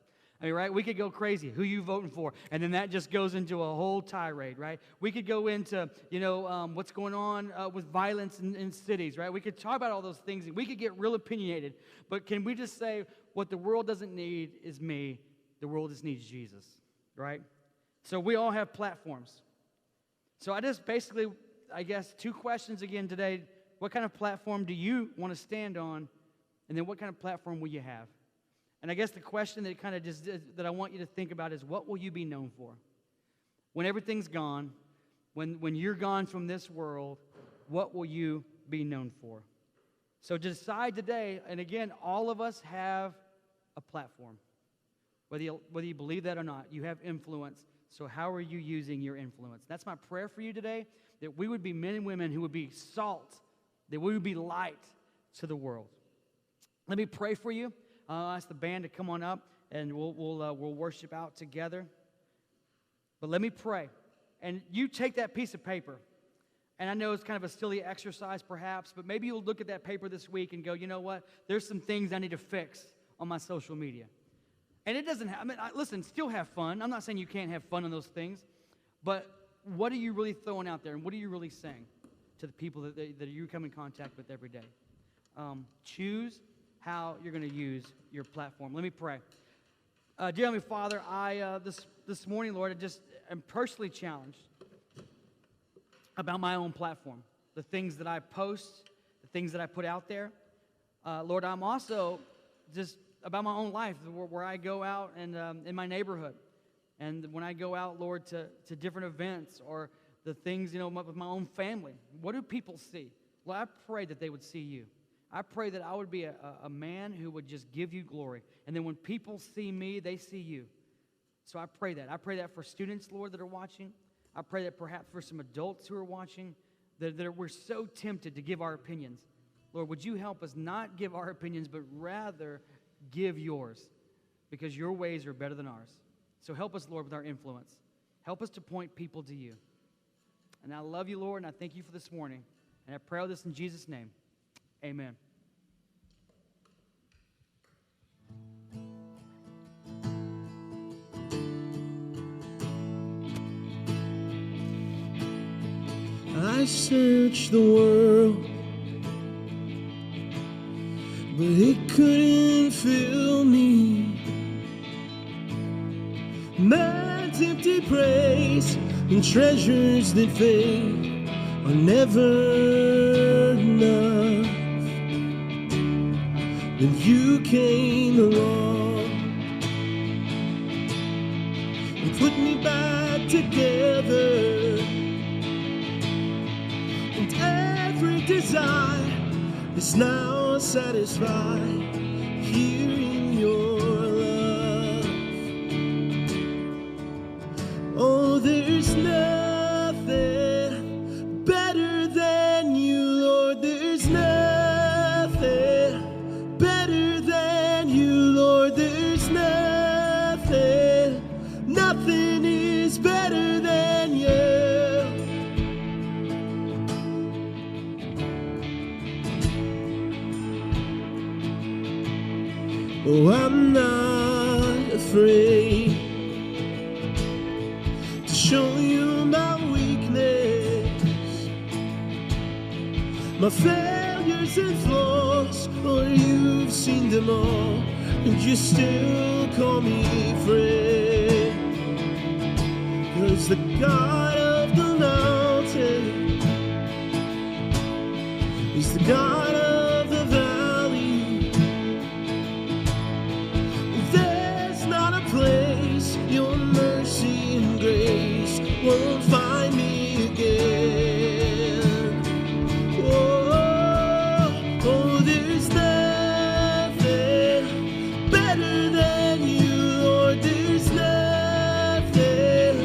I mean, right? We could go crazy. Who you voting for? And then that just goes into a whole tirade, right? We could go into, what's going on with violence in cities, right? We could talk about all those things. We could get real opinionated. But can we just say what the world doesn't need is me. The world just needs Jesus, right? So we all have platforms. So I just basically, I guess, 2 questions again today. What kind of platform do you want to stand on? And then what kind of platform will you have? And I guess the question that I want you to think about is, what will you be known for? When everything's gone, when you're gone from this world, what will you be known for? So decide today, and again, all of us have a platform. Whether you believe that or not, you have influence. So how are you using your influence? That's my prayer for you today, that we would be men and women who would be salt, that we would be light to the world. Let me pray for you. I'll ask the band to come on up, and we'll worship out together. But let me pray. And you take that piece of paper, and I know it's kind of a silly exercise perhaps, but maybe you'll look at that paper this week and go, you know what? There's some things I need to fix on my social media. And it doesn't listen, still have fun. I'm not saying you can't have fun on those things, but what are you really throwing out there, and what are you really saying to the people that you come in contact with every day? Choose how you're going to use your platform. Let me pray. Dear Heavenly Father, this morning, Lord, I just am personally challenged about my own platform, the things that I post, the things that I put out there. Lord, I'm also just about my own life, where I go out and in my neighborhood, and when I go out, Lord, to different events, or the things, with my own family. What do people see? Lord, I pray that they would see you. I pray that I would be a man who would just give you glory. And then when people see me, they see you. So I pray that. I pray that for students, Lord, that are watching. I pray that perhaps for some adults who are watching, that we're so tempted to give our opinions. Lord, would you help us not give our opinions, but rather give yours, because your ways are better than ours. So help us, Lord, with our influence. Help us to point people to you. And I love you, Lord, and I thank you for this morning. And I pray all this in Jesus' name. Amen. I searched the world, but it couldn't fill me. Man's empty praise and treasures that fade are never enough. Then you came along and put me back together, and every desire is now satisfied here in your love. Oh, there's nothing better than you, Lord. There's nothing better than you, Lord. There's nothing is better than you. Oh, I'm not afraid to show you my weakness, my failures and flaws. Lord, you've seen them all, and you still call me friend. 'Cause the God of the mountain is the God of the valley. There's not a place your mercy and grace won't find me again. Oh, there's nothing better than you, Lord. There's nothing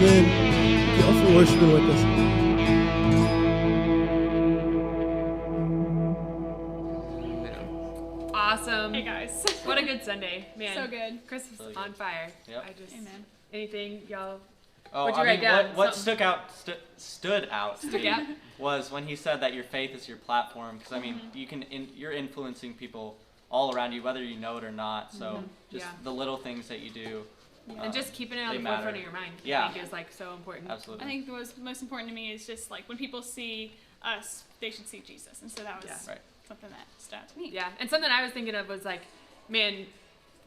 in. Thank y'all for worshiping with us. Awesome. Hey guys. What a good Sunday, man. So good. Chris was Really on good. fire. Yep. I just Amen. anything y'all. Oh, What'd you I write mean, down? what Something. stood out to Stuck me out? was when he said that your faith is your platform. Because I mean, you're influencing people all around you, whether you know it or not. So just Yeah. the little things that you do. And just keeping it on they the matter. forefront of your mind, Yeah. I think is like so important. Absolutely. I think what's most important to me is just like when people see us, they should see Jesus. And so that was Yeah. Right. something that stood out to me. Yeah, and something I was thinking of was like, man,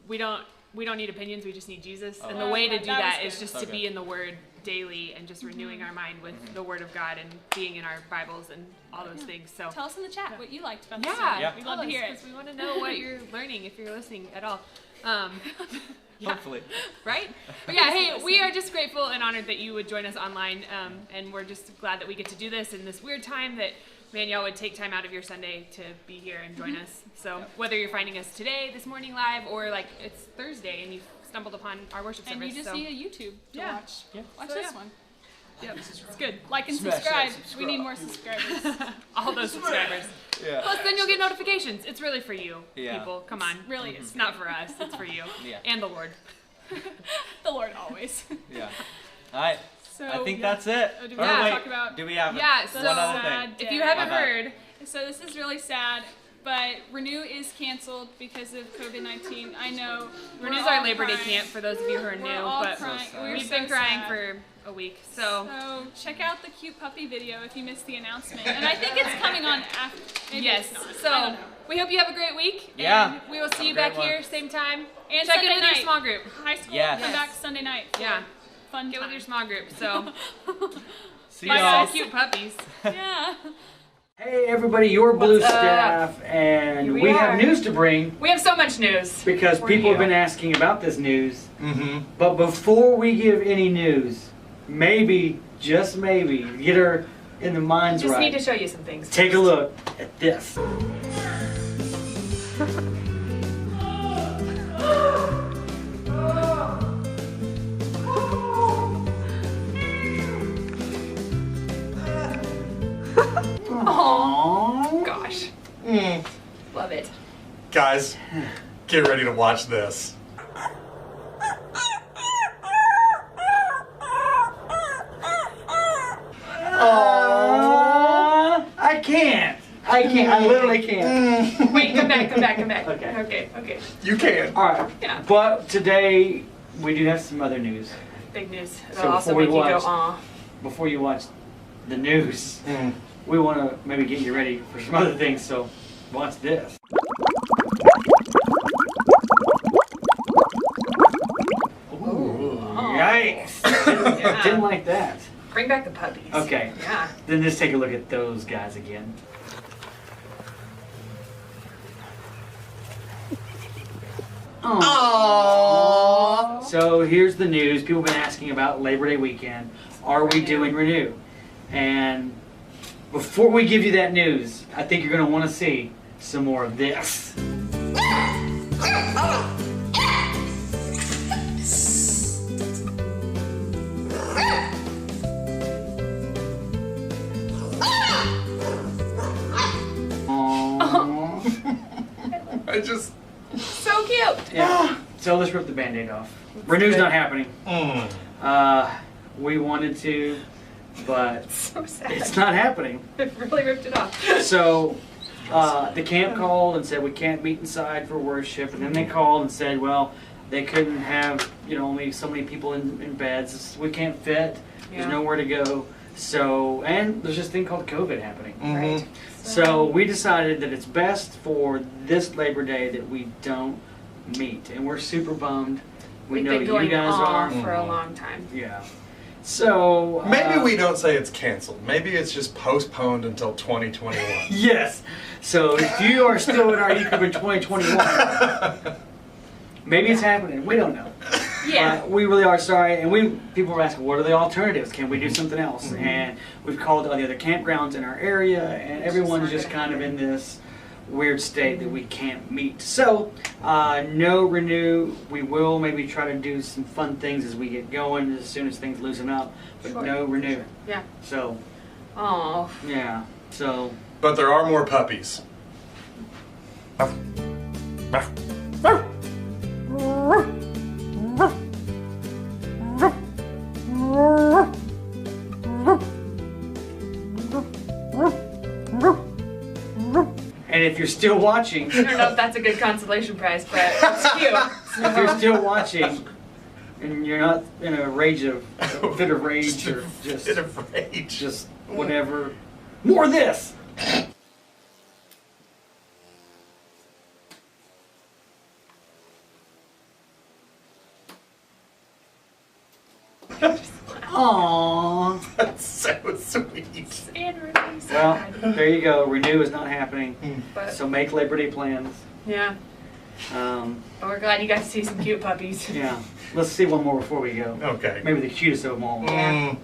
we don't need opinions, we just need Jesus. Oh, and the yeah. way to That do was that good. is just So to good. be in the Word daily and just renewing our mind with the Word of God and being in our Bibles and all those things. So Tell us in the chat what you liked about the yeah, sermon. Yeah. We'd love to hear it. because we want to know what you're learning if you're listening at all. Yeah. Hopefully. Right? But yeah, hey, we are just grateful and honored that you would join us online, and we're just glad that we get to do this in this weird time that, man, y'all would take time out of your Sunday to be here and join us. So whether you're finding us today, this morning live, or like it's Thursday and you've stumbled upon our worship And service. you just so. need a YouTube to Yeah. watch. Yeah. Watch So, this yeah. one. Yep. It's good. Like and Smash that subscribe. subscribe. We need more subscribers. all those subscribers. Yeah. Plus, then you'll get notifications. It's really for you, Yeah. people. Come on. Really It's is. not for us. It's for you. Yeah. And the Lord. The Lord always. Yeah. All right. So I think that's it. Oh, do we Or have to wait, talk about- do we have Yeah, one so other sad thing? If you day? haven't My bad. heard, So this is really sad, but Renew is canceled because of COVID-19. I know. Renew's we're our all Labor Day crying. camp for those of you who are new, We're all but crying. So We're we've so been crying sad. for a week. So So check out the cute puppy video if you missed the announcement. And I think it's coming on after. Maybe yes, it's not. I so don't know. we hope you have a great week. Yeah. And we will see Have you a great back one. here same time. And Check Sunday in with night. your small group. High school, Yes. come back Yes. Sunday night. For Yeah. Fun Get time. with your small group. So See Bye, y'all. guys. cute puppies. Yeah. Hey everybody, your Blue What's up? staff, and Here we we have are. news to bring We have so much news. because For people have you. been asking about this news. Mm-hmm. But before we give any news, maybe, just maybe, get her in the minds Just right. need to show you some things. Take a look at this. Aww. Gosh, love it. Guys, get ready to watch this. I can't. I literally can't. Wait, come back. Okay. Okay. You can. All right. Yeah. But today we do have some other news. Big news. So It'll also before we make you go, watch- aw. Before you watch the news, Mm. we want to maybe get you ready for some other things. So watch this. Yikes! Yeah. Didn't like that. Bring back the puppies. Okay. Yeah. Then just take a look at those guys again. Aww. So here's the news. People have been asking about Labor Day weekend. Are we doing Renew? And before we give you that news, I think you're going to want to see some more of this. I just. So cute. Yeah. So let's rip the Band-Aid off. Renew's not happening. Mm. We wanted to, but So sad. it's not happening. It really ripped it off. So the camp called and said we can't meet inside for worship, and then they called and said, well, they couldn't have, only so many people in beds. We can't fit. There's Yeah. nowhere to go. So, and there's this thing called COVID happening. Right. So we decided that it's best for this Labor Day that we don't meet, and we're super bummed. We We've know been you going guys on are. for a long time. Yeah. So Maybe we don't say it's canceled. Maybe it's just postponed until 2021. Yes. So if you are still in our E-Cup in 2021, maybe it's happening. We don't know. Yeah. We really are sorry. And people were asking, what are the alternatives? Can we do something else? And we've called all the other campgrounds in our area, and everyone's just kind of in this, weird state that we can't meet. So, no renew. We will maybe try to do some fun things as we get going, as soon as things loosen up, but Sure. no renew. Yeah. So, Oh. yeah. So, But there are more puppies. and if you're still watching, I don't know if that's a good consolation prize, but it's cute. if you're still watching, and you're not in a fit of rage, or Bit of rage. just whatever, more of this. Aww. That's so sweet. And really Well, sad. there you go. Renew is not happening. But So make Labor Day plans. yeah, but we're glad you got to see some cute puppies. Yeah. Let's see one more before we go. Okay. Maybe the cutest of them all. Yeah.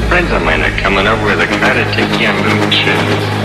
Friends of mine are coming over with a car to take you on little trips.